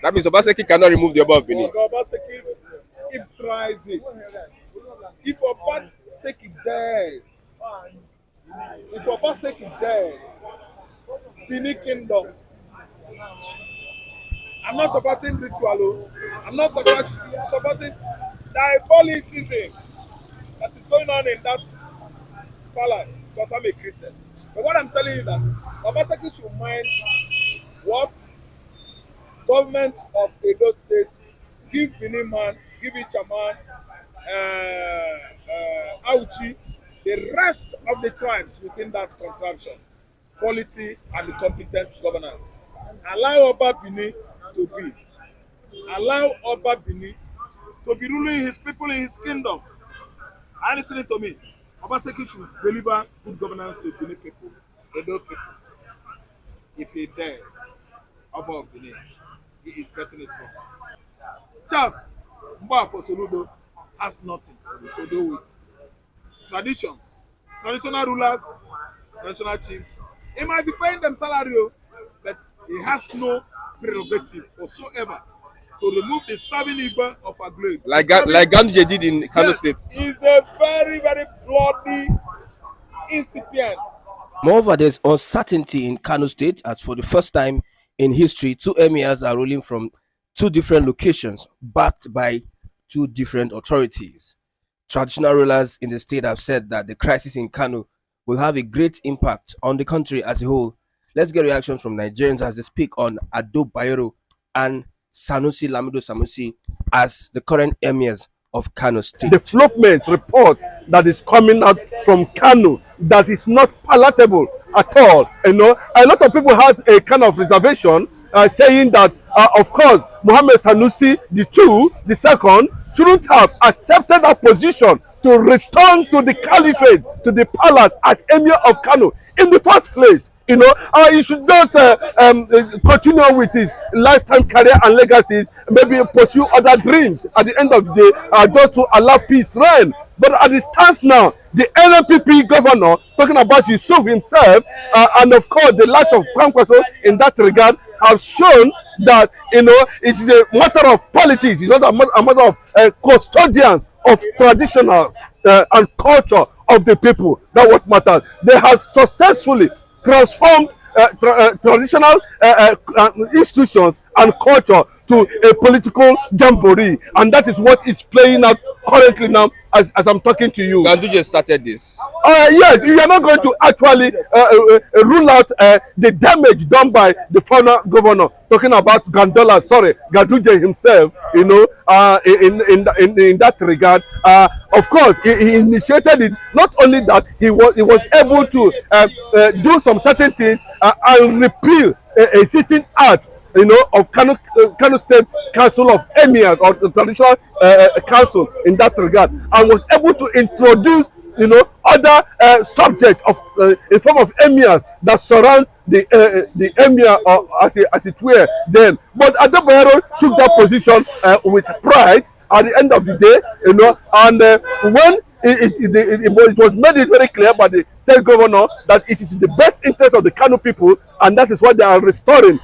That means Obaseki cannot remove the Oba of Benin. Obaseki, if tries it, if Obaseki dares, Benin Kingdom, I'm not supporting ritual. I'm not supporting diabolicism that is going on in that palace because I'm a Christian. But what I'm telling you that Obaseki should mind what government of Edo State give Benin man, give Ichaman, Auchi, the rest of the tribes within that contraption, quality and competent governance. Allow Oba Benin to be. Allow Oba Benin to be ruling his people in his kingdom. Are you listening to me? Obaseki should deliver good governance to Benin people, Edo people. If he dares, Oba of Benin, he is getting it wrong. Charles Mbafo Soludo has nothing to do with traditions, traditional rulers, traditional chiefs. He might be paying them salary, but he has no prerogative whatsoever to remove the serving Igba of a glade. Like Ganduje did in Kano State. He's a very, very bloody incipient. Moreover, there's uncertainty in Kano State as for the first time in history, two emirs are ruling from two different locations, backed by two different authorities. Traditional rulers in the state have said that the crisis in Kano will have a great impact on the country as a whole. Let's get reactions from Nigerians as they speak on Ado Bayero and Sanusi Lamido Sanusi as the current emirs of Kano State. Development report that is coming out from Kano that is not palatable at all. You know, a lot of people has a kind of reservation saying that, of course, Muhammad Sanusi, the second, shouldn't have accepted that position to return to the caliphate, to the palace as emir of Kano in the first place. You know, he should just continue with his lifetime career and legacies, maybe pursue other dreams at the end of the day, just to allow peace reign. But at the stance now, the NNPP governor, talking about Yusuf himself, and of course the likes of Kwankwaso in that regard, have shown that, you know, it is a matter of politics. It's not a matter of custodians of traditional and culture of the people. That's what matters. They have successfully transformed traditional institutions and culture to a political jamboree, and that is what is playing out currently now as I'm talking to you. Ganduje started this. Yes, you are not going to actually rule out the damage done by the former governor, talking about Ganduje himself, you know, in that regard. Of course, he initiated it. Not only that, he was able to do some certain things and repeal existing act, you know, of Kano State Council of Emirs, or the traditional council in that regard, and was able to introduce, you know, other subjects of in form of emirs that surround the emir, as it were then. But Ado Bayero took that position with pride at the end of the day, you know, and when it was made it very clear by the state governor that it is the best interest of the Kano people, and that is why they are restoring,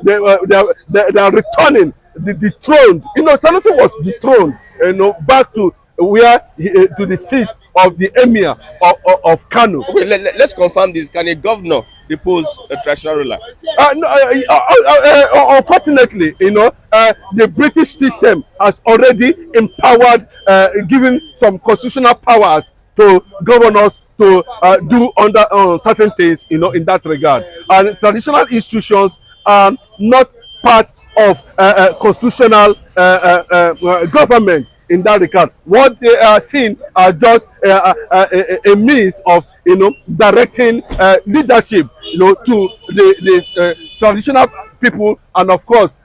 they are returning the dethroned. You know, Sanusi was dethroned, you know, back to where to the seat of the emir of Kano. Okay, let's confirm this. Can a governor depose a traditional ruler? Unfortunately, you know, the British system has already empowered, given some constitutional powers to governors to do under certain things, you know, in that regard. And traditional institutions are not part of constitutional government in that regard. What they are seeing are just a means of, you know, directing leadership, you know, to the traditional people, and of course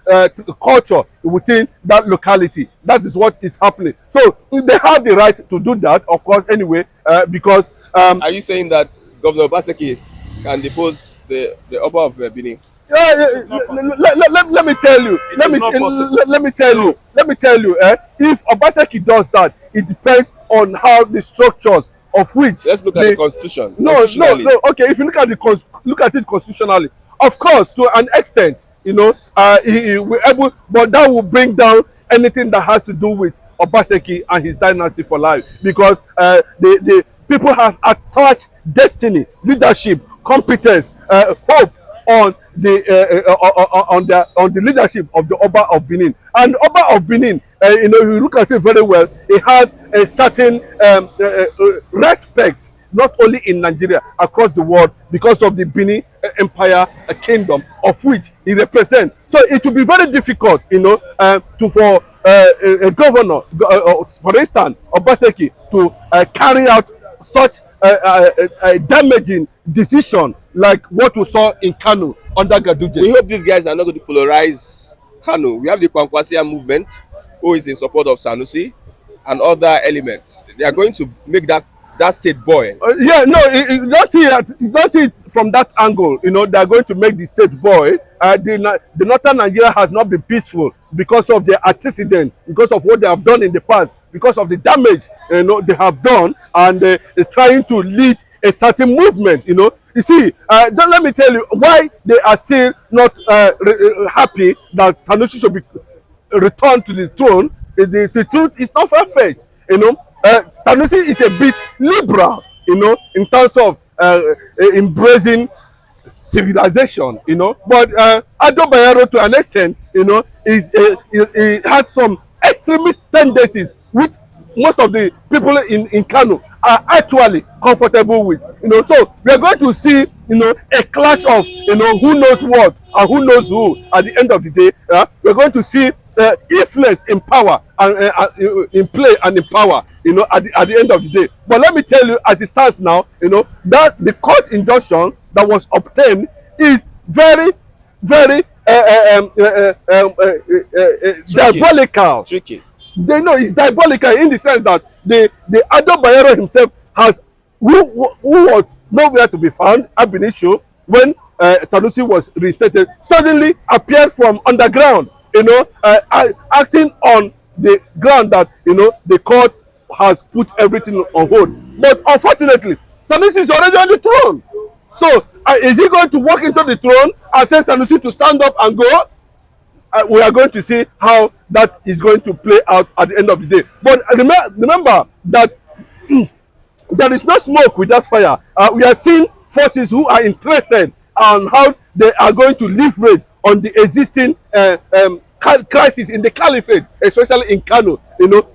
culture within that locality. That is what is happening. So they have the right to do that, of course, anyway, because are you saying that Governor Obaseki can depose the Oba of Benin? Let me tell you. Let me tell you. If Obaseki does that, it depends on how the structures of which. Let's look at the constitution. No. Okay, if you look at it constitutionally, of course, to an extent, he will able, but that will bring down anything that has to do with Obaseki and his dynasty for life, because the people has attached destiny, leadership, competence, hope on the leadership of the Oba of Benin. And the Oba of Benin, if you look at it very well, it has a certain respect, not only in Nigeria, across the world, because of the Benin Empire kingdom, of which he represents. So it will be very difficult, for a governor, for instance, Obaseki, to carry out such a damaging decision like what we saw in Kano under Gaduje. We hope these guys are not going to polarize Kano. We have the Kwankwasia movement, who is in support of Sanusi, and other elements. They are going to make that state boy. Yeah, no, you don't see it from that angle. They are going to make the state boy. The northern Nigeria has not been peaceful because of their antecedent, because of what they have done in the past, because of the damage they have done, and they're trying to lead a certain movement. You see, don't let me tell you why they are still not happy that Sanusi should be returned to the throne. The truth is not far-fetched. Sanusi is a bit liberal, in terms of embracing civilization, but Ado Bayero, to an extent, he has some extremist tendencies which most of the people in Kano are actually comfortable with. So we are going to see a clash of who knows what and who knows who at the end of the day. We are going to see influence in power and in play and in power, at the end of the day. But let me tell you, as it stands now, that the court injunction that was obtained is very, very diabolical. Tricky. They know it's diabolical in the sense that the Ado Bayero himself has who was nowhere to be found ab initio when Sanusi was reinstated, suddenly appears from underground, acting on the ground that the court has put everything on hold. But unfortunately, Sanusi is already on the throne. So is he going to walk into the throne and say Sanusi to stand up and go? We are going to see how that is going to play out at the end of the day. But remember that there is no smoke without fire. We are seeing forces who are interested on how they are going to leverage on the existing crisis in the caliphate, especially in Kano,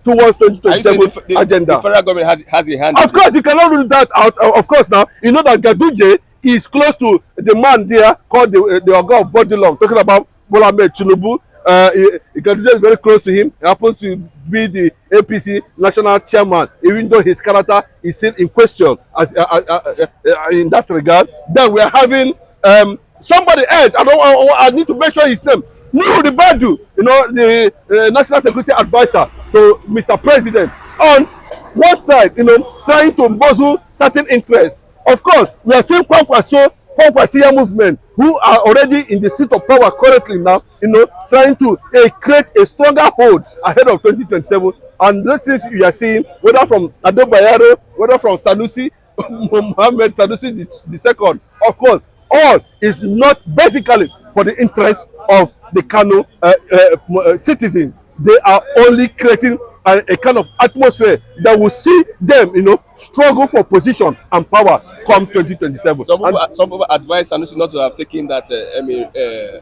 towards 2027 agenda. The federal government has a hand. Of course, you cannot rule that out. Of course, now you know that Gaduje is close to the man there called the Oga of Bodilong, talking about Bola Ahmed Tinubu. Gaduje is very close to him. He happens to be the APC national chairman, even though his character is still in question as in that regard. Then we are having somebody else. I need to mention his name. Nuhu Ribadu, the national security advisor to Mr. President, on one side, trying to muzzle certain interests. Of course, we are seeing Kwankwasiya movement, who are already in the seat of power currently now, trying to create a stronger hold ahead of 2027. And those things you are seeing, whether from Ado Bayero, whether from Sanusi, Mohammed Sanusi the second, of course, all is not basically for the interest of the Kano citizens. They are only creating a kind of atmosphere that will see them, struggle for position and power come 2027. Some people advise Sanusi not to have taken that the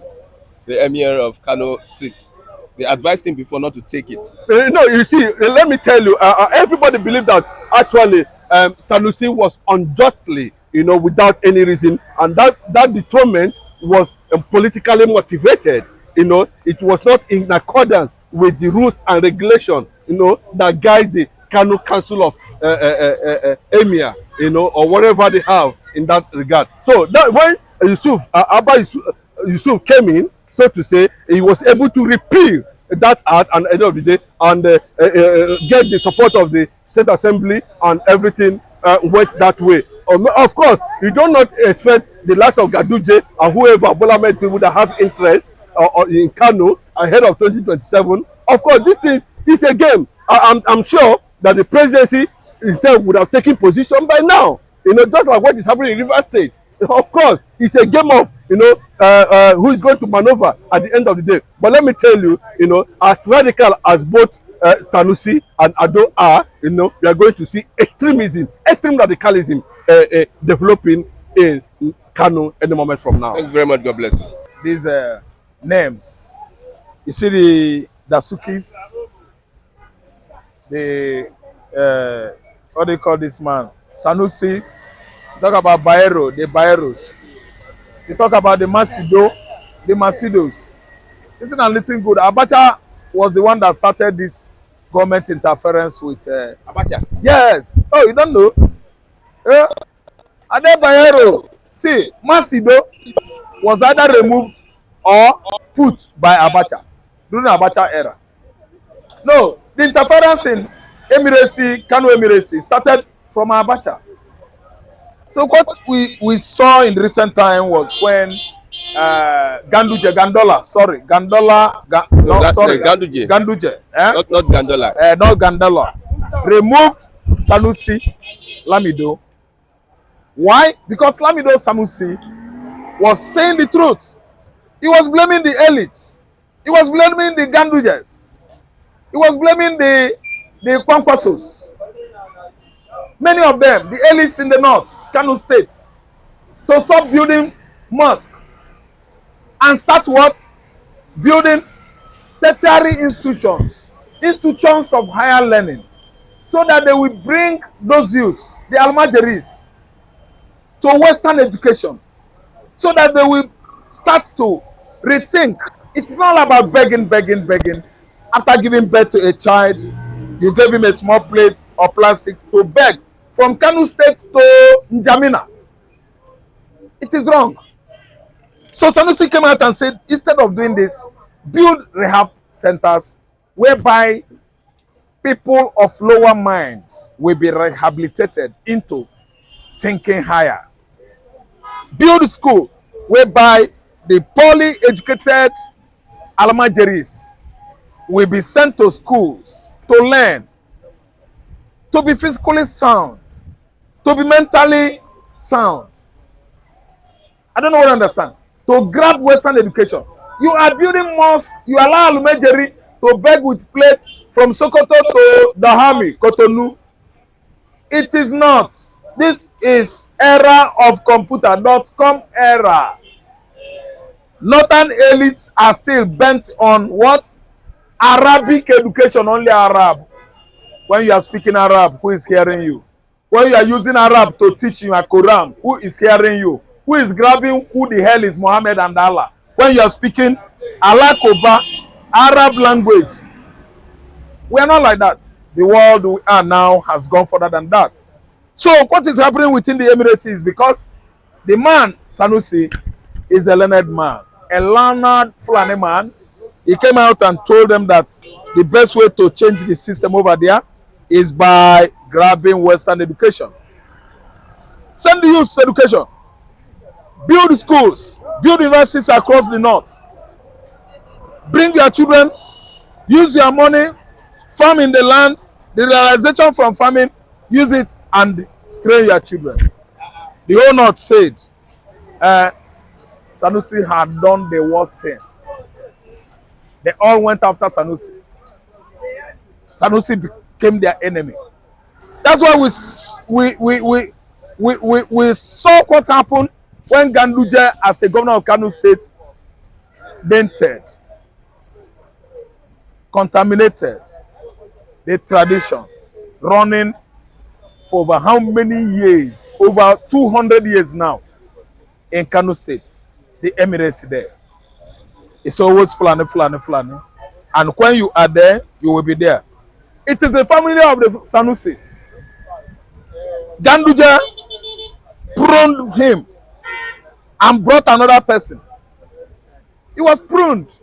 Emir of Kano seat. They advised him before not to take it. No, you see, let me tell you, everybody believed that actually Sanusi was unjustly, without any reason, and that dethronement was politically motivated. It was not in accordance with the rules and regulations, that guides the Kano Council of Emir, or whatever they have in that regard. So that when Abba Yusuf came in, so to say, he was able to repeal that act and at the end of the day and get the support of the State Assembly, and everything went that way. Of course, you do not expect the likes of Gaduje and whoever Bola Ahmed would have interest in Kano ahead of 2027. Of course, this thing is a game. I'm sure that the presidency itself would have taken position by now. Just like what is happening in Rivers State. Of course, it's a game of who is going to maneuver at the end of the day. But let me tell you, as radical as both Sanusi and Ado are, we are going to see extreme radicalism developing in Kano any moment from now. Thank you very much. God bless you. These names, you see the Dasukis, the what do you call this man? Sanusi. Talk about Bayero, the Bayeros. They talk about the Masidos. This is not looking good. Abacha was the one that started this government interference with. Abacha. Yes. Oh, you don't know? Ade Bayero. See, Masido was either removed or put by Abacha during the Abacha era. No, the interference in Emiracy, Kano Emiracy started from Abacha. So what we saw in recent time was when Ganduje, Ganduje. eh? Not Gandola. Not Gandola, removed Sanusi Lamido. Why? Because Lamido Sanusi was saying the truth. He was blaming the elites. He was blaming the Gandujes. He was blaming the Kwankwasos. Many of them, the elites in the north, Kano State, to stop building mosque and start what? Building tertiary institutions of higher learning, so that they will bring those youths, the Almajiris, to Western education, so that they will start to rethink. It's not about begging. After giving birth to a child, you gave him a small plate or plastic to beg from Kano State to N'Djamena. It is wrong. So Sanusi came out and said, instead of doing this, build rehab centers whereby people of lower minds will be rehabilitated into thinking higher. Build school whereby the poorly educated Almajiris will be sent to schools to learn, to be physically sound, to be mentally sound. I don't know what I understand. To grab Western education. You are building mosque, you allow Almajiri to beg with plate from Sokoto to Dahami, Cotonou. It is not. This is era of computer.com era. Northern elites are still bent on what? Arabic education, only Arab. When you are speaking Arab, who is hearing you? When you are using Arab to teach you a Quran, who is hearing you? Who is grabbing who the hell is Muhammad and Allah? When you are speaking Allah Koba, Arab language. We are not like that. The world we are now has gone further than that. So what is happening within the Emirates is because the man, Sanusi, is a learned man. A learned Fulani man. He came out and told them that the best way to change the system over there is by grabbing Western education. Send the youth education. Build schools. Build universities across the north. Bring your children. Use your money. Farm in the land. The realization from farming, use it and train your children. The whole north said Sanusi had done the worst thing. They all went after Sanusi. Sanusi became their enemy. That's why we saw what happened when Ganduje, as a governor of Kano State, dented, contaminated the tradition running for over how many years? Over 200 years now in Kano State, the Emirate there. It's always Fulani. And when you are there, you will be there. It is the family of the Sanusis. Ganduje pruned him and brought another person. He was pruned.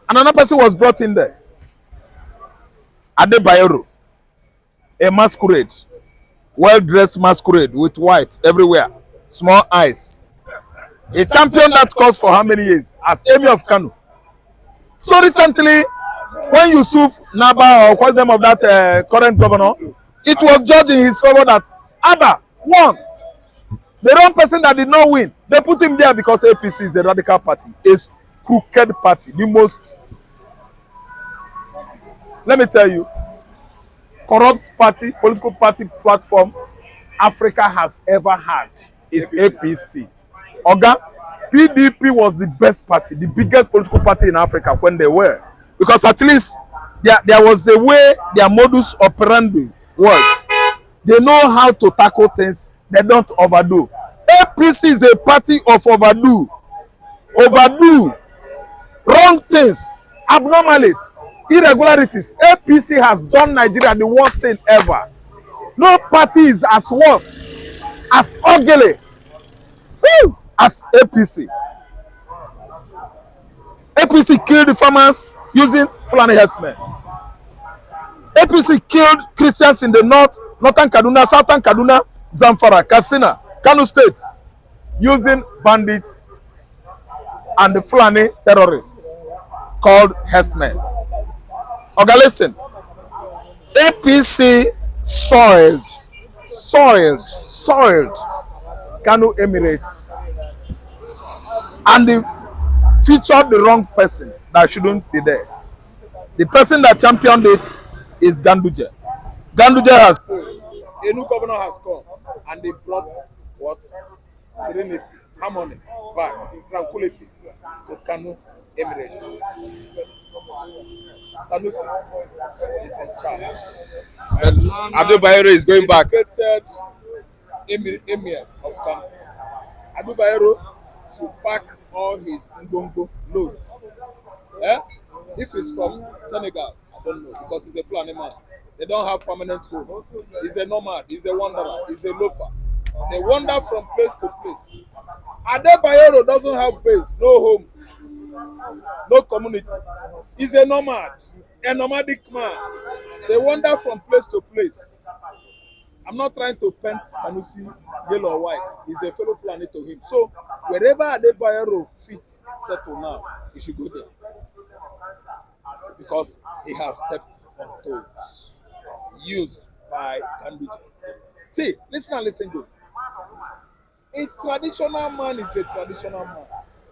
And another person was brought in there. Ade Bayero. A masquerade. Well-dressed masquerade with white everywhere. Small eyes. A champion that cost for how many years? As Emir of Kano. So recently, when Yusuf Naba, or what's the name of that current governor, it was judged in his favor that Abba won. The wrong person that did not win, they put him there because APC is a radical party, a crooked party, the most, let me tell you, corrupt party, political party platform Africa has ever had is APC. Oga, PDP was the best party, the biggest political party in Africa when they were. Because at least there was the way their modus operandi was. They know how to tackle things, they don't overdo. APC is a party of overdo, wrong things, abnormalities, irregularities. APC has done Nigeria the worst thing ever. No party is as worse, as ugly as APC. APC killed the farmers using Fulani herdsmen. APC killed Christians in the northern Kaduna, southern Kaduna, Zamfara, Katsina, Kano State using bandits and the Fulani terrorists called herdsmen. Okay, listen. APC soiled Kano Emiracy, and they featured the wrong person that shouldn't be there. The person that championed it is Ganduje. Ganduje has a new governor has come, and they brought what? Serenity, harmony back, tranquility to Kano Emiracy. Sanusi is in charge. Abdul Bayero is going back. Emir of Kano. Abdul Bayero should pack all his Ngongo loads. Eh? If he's from Senegal, I don't know, because he's a Fulani man. They don't have permanent home. He's a nomad, he's a wanderer, he's a loafer. They wander from place to place. Adebayero doesn't have base, no home, no community. He's a nomad, a nomadic man. They wander from place to place. I'm not trying to paint Sanusi yellow or white. He's a fellow Fulani to him. So wherever Adebayero fits settle now, he should go there. Because he has stepped on toes used by Ganduje. See, listen good. A traditional man is a traditional man.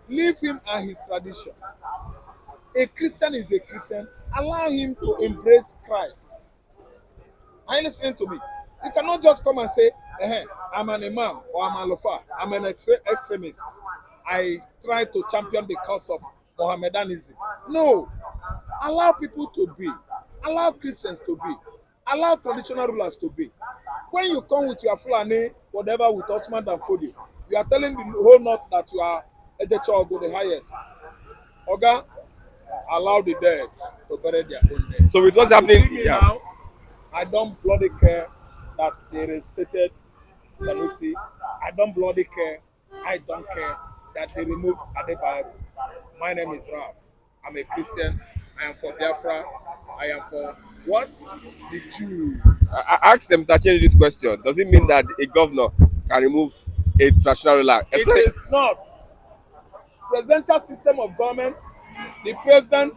Leave him and his tradition. A Christian is a Christian. Allow him to embrace Christ. Are you listening to me? You cannot just come and say, I'm an imam or I'm a lofa. I'm an extremist. I try to champion the cause of Mohammedanism. No. Allow people to be. Allow Christians to be. Allow traditional rulers to be. When you come with your Fulani, whatever, with Ottoman and Fodio, you are telling the whole north that you are Ejechogo, the highest. Oga, allow the dead to bury their own dead. So with what's happening now, I don't bloody care that they reinstated Sanusi. I don't bloody care. I don't care that they removed Adebayero. My name is Raf. I'm a Christian. I am for Biafra. I am for what? The Jews. I asked them to change this question. Does it mean that a governor can remove a traditional ruler? It is not. Presidential system of government, the president,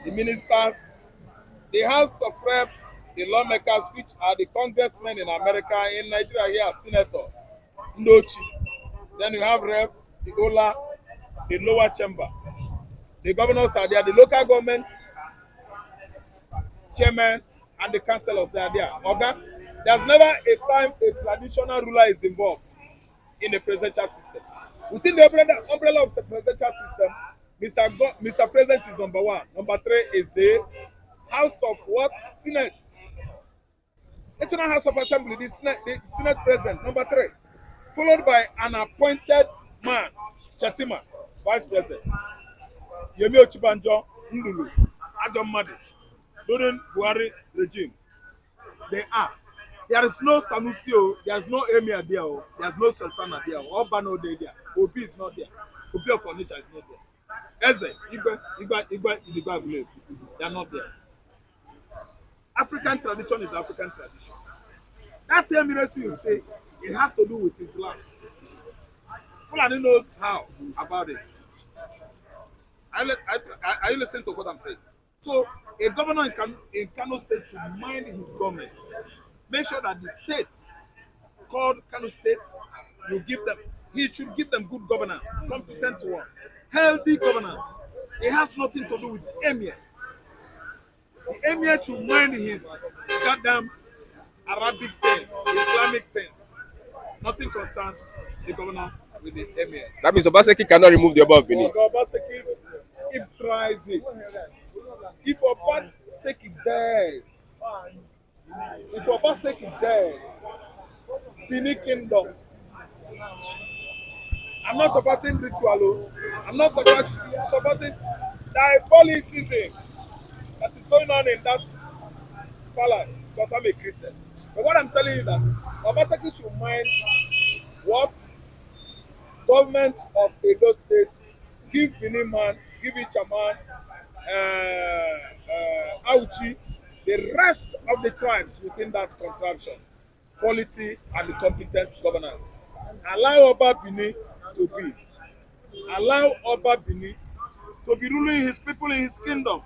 the ministers, the House of Rep, the lawmakers, which are the congressmen in America, in Nigeria here, senator, Ndochi. Then you have Rep, the Ola, the lower chamber. The governors are there, the local government, chairman, and the councillors, they are there. Okay? There's never a time a traditional ruler is involved in the presidential system. Within the umbrella of the presidential system, Mr. President is number one. Number three is the House of what? Senate. National House of Assembly, the Senate President, number three. Followed by an appointed man, Chatima, Vice President. Yemi Ochibanjo, Ndulu, Ajam Madi, during Buhari regime. There is no Sanusi, there is no Emir there, there is no Sultana there, Obano there, Obi is not there, Obi of Onitsha is not there. Eze, Igba, they are not there. African tradition is African tradition. That Emiracy you say, it has to do with Islam. Fulani knows how about it. Are you listening to what I'm saying? So, a governor in Kano State should mind his government. Make sure that the state called Kano State, you give them, he should give them good governance, competent one, healthy governance. It has nothing to do with Emir. The Emir should mind his goddamn Arabic things, Islamic things. Nothing concerned the governor with the Emirs. That means Obaseki cannot remove the Oba of Benin. Obaseki, if tries it, if Obaseki dies, if Obaseki dies, Benin Kingdom, I'm not supporting ritual, I'm not supporting diabolicism that is going on in that palace because I'm a Christian. But what I'm telling you that Obaseki should mind what government of Edo State give Benin man, give each a man, Auchi, the rest of the tribes within that contraption, quality and competent governance. Allow Oba Bini to be. Allow Oba Bini to be ruling his people in his kingdom.